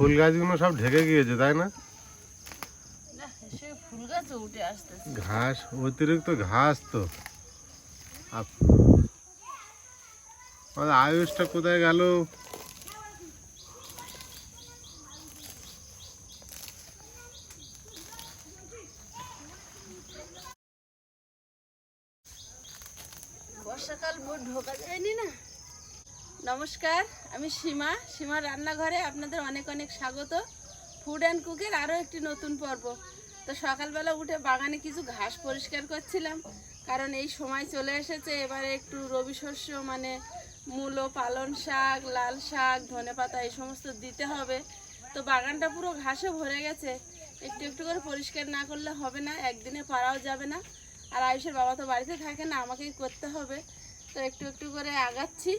ফুল গাছগুলো সব ঢেকে গিয়েছে তাই না? ফুল গাছ উঠে আসতেছে, ঘাস অতিরিক্ত ঘাস তো। আয়ুষটা কোথায় গেল? বর্ষাকাল মোট ঢোকা যায়নি না। নমস্কার, আমি সীমা রান্নাঘরে আপনাদের অনেক অনেক স্বাগত। ফুড অ্যান্ড কুকের আরও একটি নতুন পর্ব। তো সকালবেলা উঠে বাগানে কিছু ঘাস পরিষ্কার করছিলাম, কারণ এই সময় চলে এসেছে। এবারে একটু রবি শস্য মানে মূলো, পালং শাক, লাল শাক, ধনেপাতা এই সমস্ত দিতে হবে। তো বাগানটা পুরো ঘাসে ভরে গেছে, একটু একটু করে পরিষ্কার না করলে হবে না, একদিনে পারাও যাবে না। আর আয়ুষের বাবা তো বাড়িতে থাকে না, আমাকেই করতে হবে। তো একটু একটু করে আগাচ্ছি।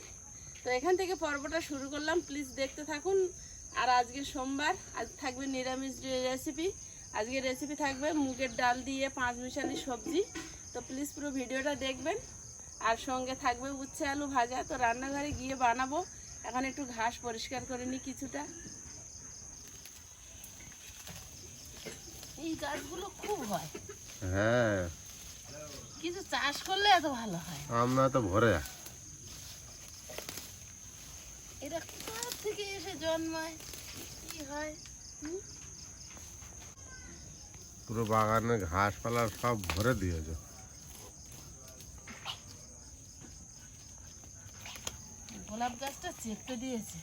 তো এখান থেকে পর্বটা শুরু করলাম, প্লিজ দেখতে থাকুন। আর আজকে সোমবার, আজ থাকবে নিরামিষ রেসিপি। আজকে রেসিপি থাকবে মুগের ডাল দিয়ে 5 মিশালি সবজি। তো প্লিজ পুরো ভিডিওটা দেখবেন। আর সঙ্গে থাকবে উচ্ছে আলু ভাজা। তো রান্নাঘরে গিয়ে বানাবো। এখন একটু ঘাস পরিষ্কার করে নিই কিছুটা। এই গাছগুলো খুব হয়, হ্যাঁ, কিছু চাষ করলে এত ভালো হয়। আমরা তো ভরে এরা কোথা থেকে এসে জন্মায়, কি হয়? পুরো বাগানে ঘাসপালা সব ভরে দিয়েছে। গোলাপ গাছটা চেপে দিয়েছে।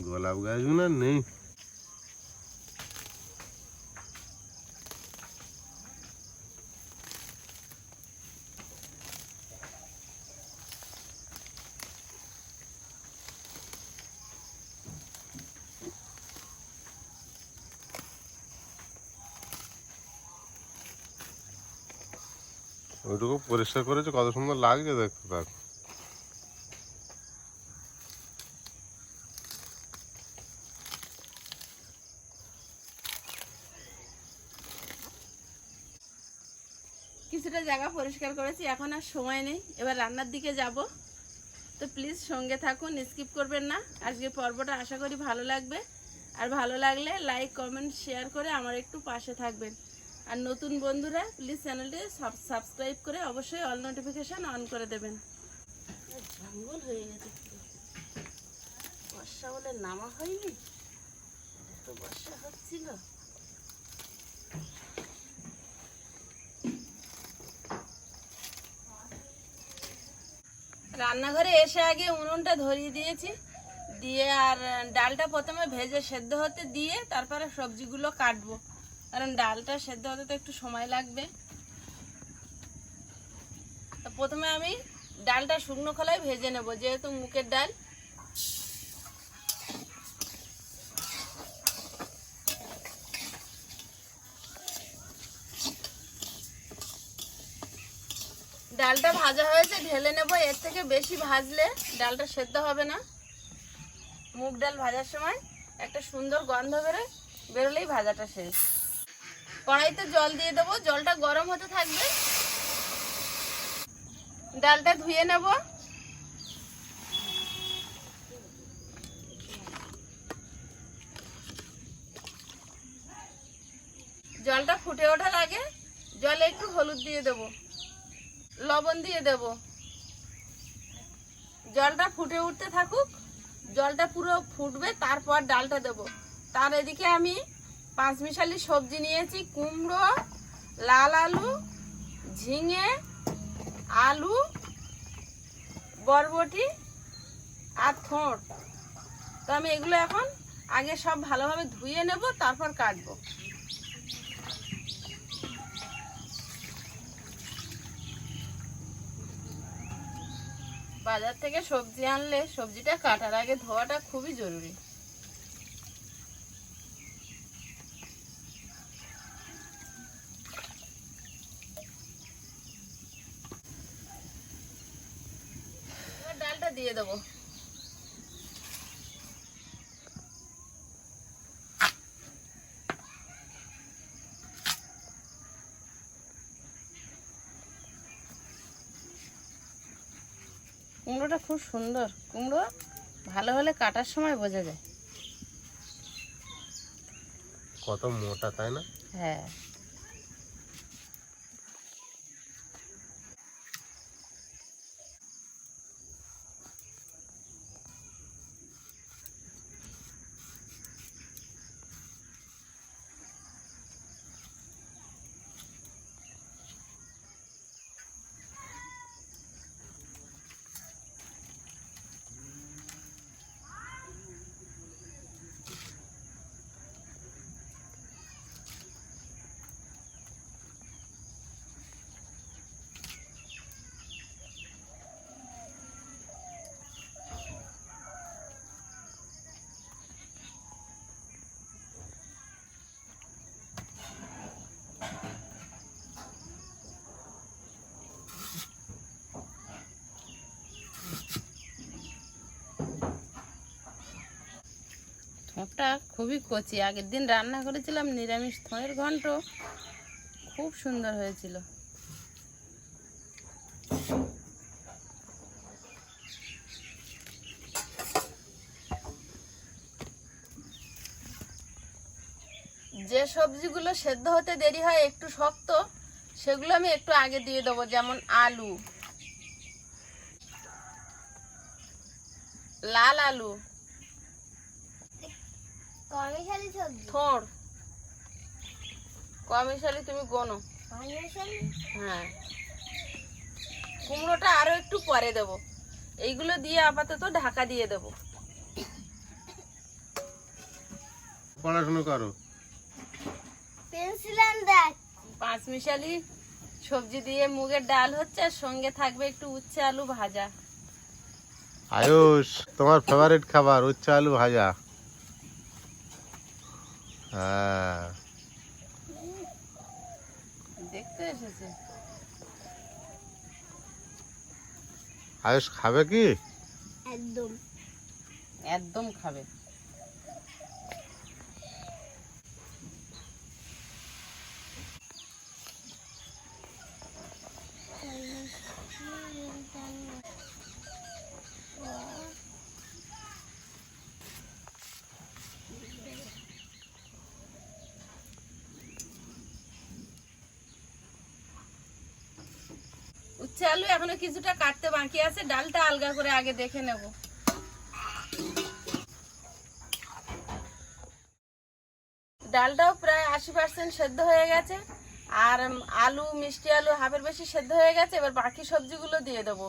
গোলাপ গাছগুলো নেই। ওইটুকু পরিষ্কার করেছে, কত সুন্দর লাগছে দেখতে। তার কিছুটা জায়গা পরিষ্কার করেছি, এখন আর সময় নেই, এবার রান্নার দিকে যাব। তো প্লিজ সঙ্গে থাকুন, স্কিপ করবেন না। আজকে পর্বটা আশা করি ভালো লাগবে। আর ভালো লাগলে লাইক, কমেন্ট, শেয়ার করে আমার একটু পাশে থাকবেন। আর নতুন বন্ধুরা প্লিজ চ্যানেলটি সাবস্ক্রাইব করে অবশ্যই অল নোটিফিকেশান অন করে দেবেন। জঙ্গল হয়ে গেছে, বর্ষা বলে নামা হয়নি, তো বর্ষা হচ্ছিল। রান্নাঘরে এসে আগে উনুনটা ধরিয়ে দিয়েছি, দিয়ে আর ডালটা প্রথমে ভেজে সেদ্ধ হতে দিয়ে তারপরে সবজিগুলো কাটবো, কারণ ডালটা সেদ্ধ হতে তো একটু সময় লাগবে। তো প্রথমে আমি ডালটা শুকনো খোলায় ভেজে নেব, যেহেতু মুগের ডাল। ডালটা ভাজা হয়েছে, ঢেলে নেব। এর থেকে বেশি ভাজলে ডালটা সেদ্ধ হবে না। মুগ ডাল ভাজার সময় একটা সুন্দর গন্ধ বেরোলেই ভাজাটা শেষ। কড়াইতে জল দিয়ে দেবো, জলটা গরম হতে থাকবে। ডালটা ধুয়ে নেব। জলটা ফুটে ওঠার আগে জলে একটু হলুদ দিয়ে দেব, লবণ দিয়ে দেব। জলটা ফুটে উঠতে থাকুক, জলটা পুরো ফুটবে, তারপর ডালটা দেব। তার এদিকে আমি 5 মিশালি সবজি নিয়েছি, কুমড়ো, লাল আলু, ঝিঙে, আলু, বরবটি আর থোড়। তো আমি এগুলো এখন আগে সব ভালোভাবে ধুয়ে নেব, তারপর কাটবো। বাজার থেকে সবজি আনলে সবজিটা কাটার আগে ধোয়াটা খুবই জরুরি। ডালটা দিয়ে দেবো। কুমড়োটা খুব সুন্দর, কুমড়ো ভালো হলে কাটার সময় বোঝা যায়। কত মোটা, তাই না? হ্যাঁ। ঠোঁটটা খুবই কচি। আগের দিন রান্না করেছিলাম নিরামিষ থোঁড়ের ঘন্ট, খুব সুন্দর হয়েছিল। যে সবজিগুলো সেদ্ধ হতে দেরি হয়, একটু শক্ত, সেগুলো আমি একটু আগে দিয়ে দেবো, যেমন আলু, লাল আলু, থোড় কমিশালি তুমি গোনো। হ্যাঁ, কুমড়োটা আরো একটু পরে দেবো। এইগুলো দিয়ে আপাতত ঢাকা দিয়ে দেবো। পড়াশোনা করো। পাঁচমিশালি সবজি দিয়ে মুগের ডাল হচ্ছে, আর সঙ্গে থাকবে একটু উচ্ছে আলু ভাজা। আয়ুষ, তোমার ফেভারিট খাবার উচ্ছে আলু ভাজা। হ্যাঁ, দেখতে এসেছে। আয়ুষ খাবে কি? একদম একদম খাবে। উচ্ছে আলু এখনো কিছুটা কাটতে বাকি আছে, ডালটা আলগা করে আগে দেখে নেব। ডালটাও প্রায় 80% সেদ্ধ হয়ে গেছে, আর আলু, মিষ্টি আলু হাফের বেশি সেদ্ধ হয়ে গেছে। এবার বাকি সবজিগুলো দিয়ে দেবো।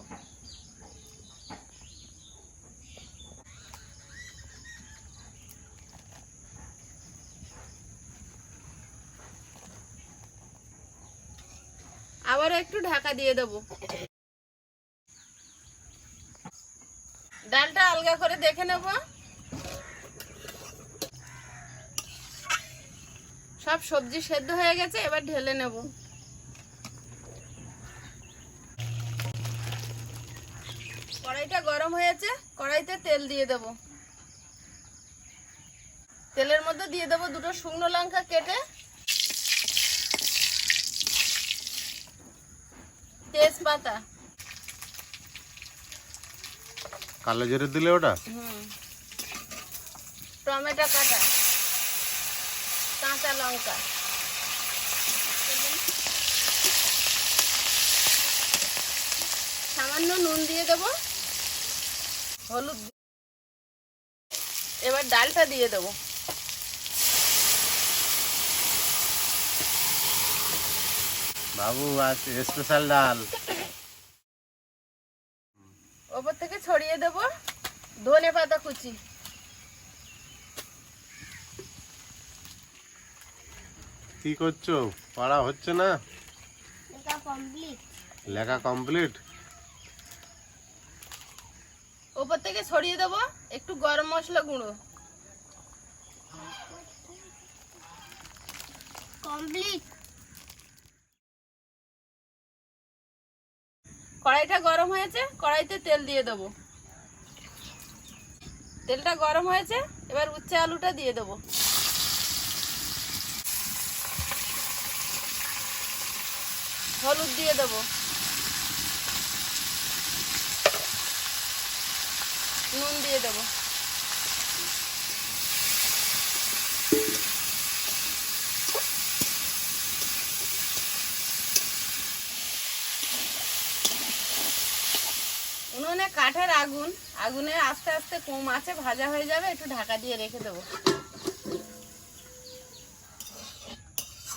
আবার একটু ঢাকা দিয়ে দেবো। ডালটা আলগা করে দেখে নেব। সব সবজি সেদ্ধ হয়ে গেছে, এবার ঢেলে নেব। কড়াইটা গরম হয়েছে, কড়াইতে তেল দিয়ে দেব। তেলের মধ্যে দিয়ে দেবো দুটো শুকনো লঙ্কা কেটে, তেজপাতা, কালো জিরে দিলে ওটা। টমেটো কাটা, কাঁচা লঙ্কা, সামান্য নুন দিয়ে দেব, হলুদ। এবার ডালটা দিয়ে দেব। বাবু আজ স্পেশাল ডাল। ওপর থেকে ছড়িয়ে দেব ধনে পাতা কুচি। কি করছো? পড়া হচ্ছে না? লেখা কমপ্লিট। ওপর থেকে ছড়িয়ে দেব একটু গরম মশলা গুঁড়ো। কমপ্লিট। কড়াইটা গরম হয়েছে, কড়াইতে তেল দিয়ে দেবো। তেলটা গরম হয়েছে, এবার উচ্ছে আলুটা দিয়ে দেবো। হলুদ দিয়ে দেবো, নুন দিয়ে দেবো। কাঠের আগুন, আগুনে আস্তে আস্তে কম আছে ভাজা হয়ে যাবে, একটু ঢাকা দিয়ে রেখে দেবো।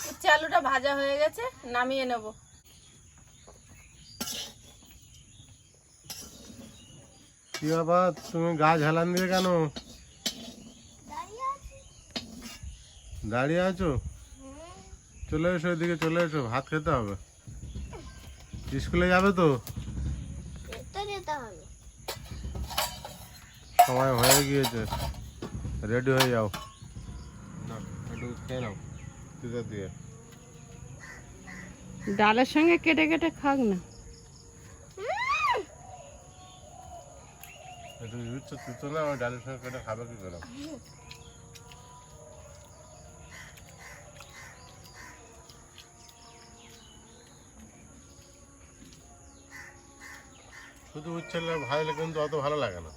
উচ্ছে আলুটা ভাজা হয়ে গেছে, নামিয়ে নেব। কি বাবা, তুমি গাছ হেলান দিয়ে কেন দাঁড়িয়ে আছো? চলে এসো, এদিকে চলে এসো, ভাত খেতে হবে। স্কুলে যাবে তো? সময় হয়ে গিয়েছে, রেডি হয়ে যাও। না, একটু খেয়ে নাও তুই দিয়ে। ডালের সঙ্গে কেটে কেটে খাক না। একটু দিচ্ছ তুই তো না, ওই ডালের সঙ্গে কেটে খাবে কি করে? শুধু উচ্ছে ভাজলে কিন্তু অত ভালো লাগে না।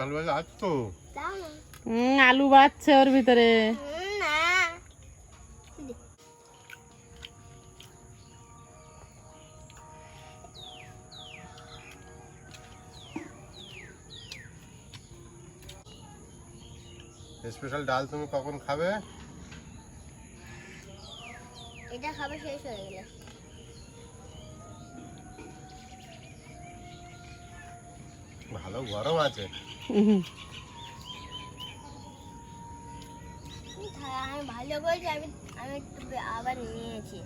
আলু ভাজা আছে তো? আলু বাচ্ছে ওর ভিতরে। স্পেশাল ডাল তুমি কখন খাবে? এটা খাবে শেষ হয়ে গেলে। ভালো গরম আছে। আমি ভালো করেছি, আমি একটু আবার নিয়েছি।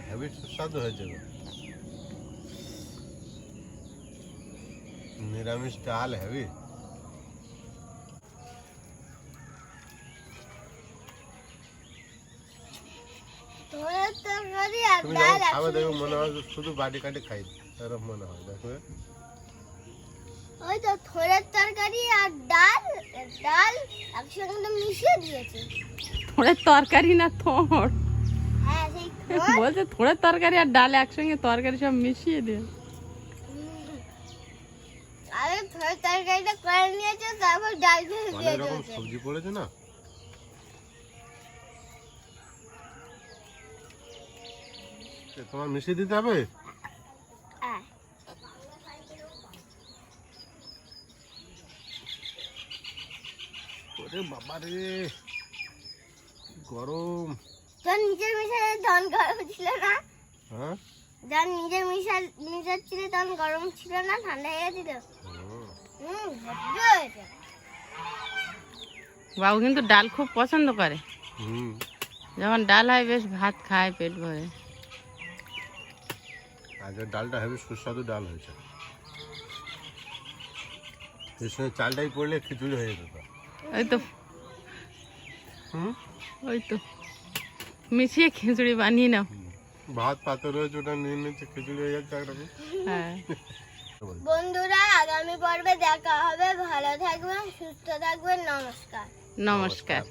হেভি সুস্বাদু হয়েছে গো। নিরামিষ ডাল হেভি। তুমি যখন খাবে দেখো মনে হয় শুধু বাটি কাটি খাই, এরকম মনে হয়। দেখো ওই তো থোড়ের তরকারি আর ডাল একসঙ্গে মিশিয়ে দিয়েছে। থোড়ের তরকারি না থোড়? হ্যাঁ সেই বলছে থোড়ের তরকারি আর ডাল একসঙ্গে তরকারি সব মিশিয়ে দিয়ে। আরে থোড়ের তরকারিটা করে নিয়েছে, তারপর ডাল দিয়ে অনেক রকম সবজি পড়েছে না। তোমার মিশিয়ে দিতে হবে। ওরে বাবা রে, গরম। তোর নিজের মিশালে তখন গরম ছিল না? হ্যাঁ, যার নিজের মিশাচ্ছিল তখন গরম ছিল না, ঠান্ডা হয়ে গেছিল। বাবু কিন্তু ডাল খুব পছন্দ করে। যখন ডাল হয় বেশ ভাত খায় পেট ভরে। আজকের ডালটা হেবি সুস্বাদু ডাল হয়েছে। এর সঙ্গে চালটাই পড়লে খিচুড়ি হয়ে যেত। ওই তো ওই তো মিশিয়ে খিচুড়ি বানিয়ে নাও। ভাত পাতে রয়েছে, ওটা নিয়ে নিচ্ছে, খিচুড়ি হয়ে যাচ্ছে একরকম। হ্যাঁ বন্ধুরা, আগামী পর্বে দেখা হবে। ভালো থাকবেন, সুস্থ থাকবেন। নমস্কার। নমস্কার।